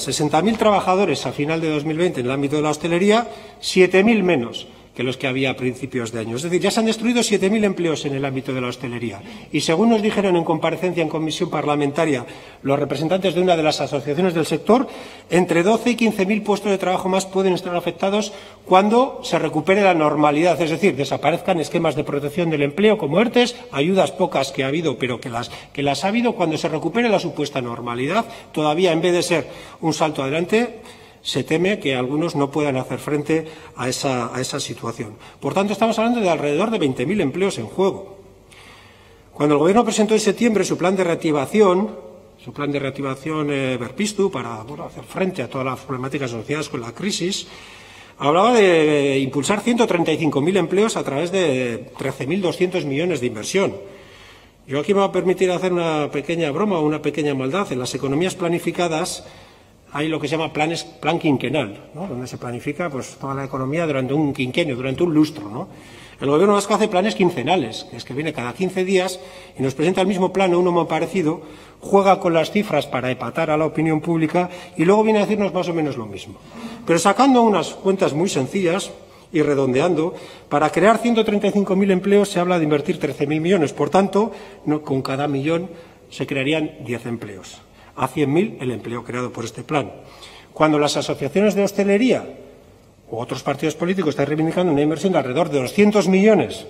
60.000 trabajadores a final de 2020 en el ámbito de la hostelería, 7.000 menos que los que había a principios de año. Es decir, ya se han destruido 7.000 empleos en el ámbito de la hostelería. Y según nos dijeron en comparecencia en comisión parlamentaria los representantes de una de las asociaciones del sector, entre 12 y 15.000 puestos de trabajo más pueden estar afectados cuando se recupere la normalidad. Es decir, desaparezcan esquemas de protección del empleo como ERTEs, ayudas pocas que ha habido, pero que las ha habido cuando se recupere la supuesta normalidad. Todavía, en vez de ser un salto adelante, se teme que algunos no puedan hacer frente a esa situación. Por tanto, estamos hablando de alrededor de 20.000 empleos en juego. Cuando el Gobierno presentó en septiembre su plan de reactivación Berpiztu, para hacer frente a todas las problemáticas asociadas con la crisis, hablaba de impulsar 135.000 empleos a través de 13.200 millones de inversión. Yo aquí me voy a permitir hacer una pequeña broma o una pequeña maldad. En las economías planificadas hay lo que se llama plan quinquenal, ¿no? Donde se planifica pues toda la economía durante un quinquenio, durante un lustro, ¿no? El Gobierno vasco hace planes quincenales, que es que viene cada 15 días y nos presenta el mismo plan o uno muy parecido, juega con las cifras para epatar a la opinión pública y luego viene a decirnos más o menos lo mismo. Pero sacando unas cuentas muy sencillas y redondeando, para crear 135.000 empleos se habla de invertir 13.000 millones. Por tanto, con cada millón se crearían 10 empleos. A 100.000 el empleo creado por este plan. Cuando las asociaciones de hostelería u otros partidos políticos están reivindicando una inversión de alrededor de 200 millones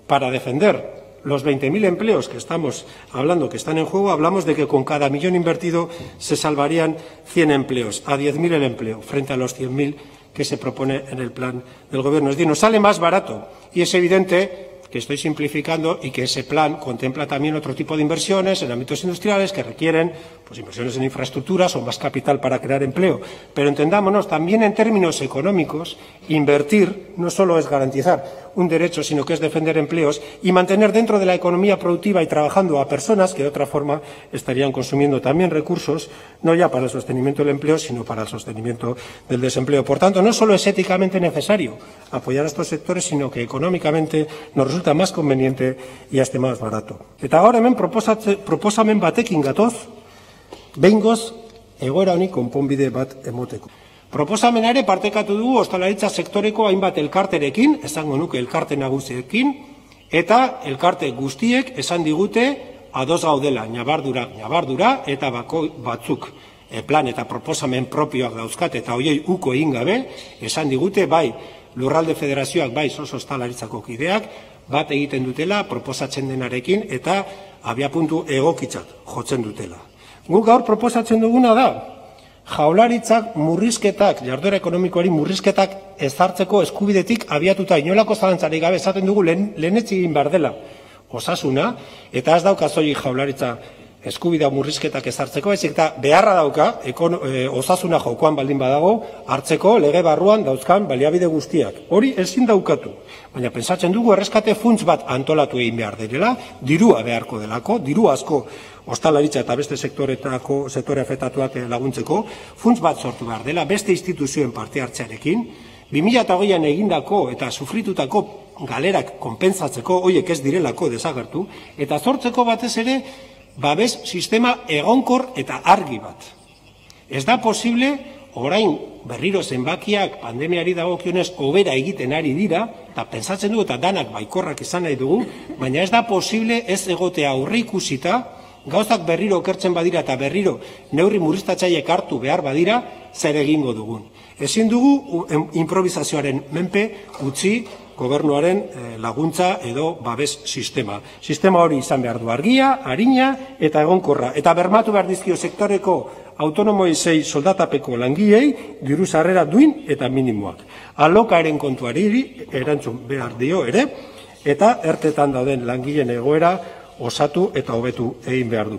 para defender los 20.000 empleos que estamos hablando que están en juego, hablamos de que con cada millón invertido se salvarían 100 empleos, a 10.000 el empleo, frente a los 100.000 que se propone en el plan del Gobierno. Es decir, nos sale más barato y es evidente que estoy simplificando y que ese plan contempla también otro tipo de inversiones en ámbitos industriales que requieren pues inversiones en infraestructuras o más capital para crear empleo. Pero entendámonos, también en términos económicos, invertir no solo es garantizar un derecho, sino que es defender empleos y mantener dentro de la economía productiva y trabajando a personas que de otra forma estarían consumiendo también recursos, no ya para el sostenimiento del empleo, sino para el sostenimiento del desempleo. Por tanto, no solo es éticamente necesario apoyar a estos sectores, sino que económicamente nos resulta más conveniente y hasta más barato. Eta gaur hemen proposamen batekin gatoz, behingoz egoera honi konponbide bat emoteko. Proposamenare partekatu dugu ostalaritza sektoreko hainbat elkarterekin, esango nuke elkarte nagusiekin, eta elkarte guztiek esan digute ados gaudela, ñabardura eta batzuk plan eta proposamen propioak dauzkat eta hoiei uko egin gabe, esan digute bai Lurralde Federazioak bai ostalaritzako kideak bat egiten dutela proposatzen denarekin eta abiapuntu egokitzat jotzen dutela. Guk gaur proposatzen duguna da Jaurlaritzak murrizketak, jarduera ekonomikoari murrizketak ezartzeko eskubidetik abiatuta inolako zalantzarik gabe esaten dugu lehenetsi egin behar dela osasuna, eta ez dauka soilik Jaurlaritza eskubidea murrizketak ezartzeko, ezik eta beharra dauka osasuna jokoan baldin badago hartzeko lege barruan dauzkan baliabide guztiak. Hori ezin daukatu. Baina pentsatzen dugu erreskate funts bat antolatu egin behar direla, dirua beharko delako, diru asko ostalaritza eta beste sektore afektatuak laguntzeko, funts bat sortu behar dela, beste instituzioen parte hartzearekin, 2008an egindako eta sufritutako galerak konpentsatzeko, hoiek ez direlako desagertu, eta sortzeko batez ere, babes sistema egonkor eta argi bat. Ez da posible, orain berriro zenbakiak pandemiari dagokionez hobera egiten ari dira, eta pentsatzen dugu eta danak baikorrak izan nahi dugu, baina ez da posible ez egotea aurreikusita, gauzak berriro okertzen badira eta berriro neurri murriztatzaileek hartu behar badira, zer egingo dugun. Ezin dugu improvisazioaren menpe utzi gobernuaren laguntza edo babes sistema. Sistema hori izan behar du argia, arina eta egonkorra. Eta bermatu behar dizkio sektoreko autonomoei sei soldatapeko langileei diru sarrera duin eta minimoak. Alokaren kontuari erantzun behar dio ere, eta ertetan dauden langileen egoera osatu eta hobetu egin behar du.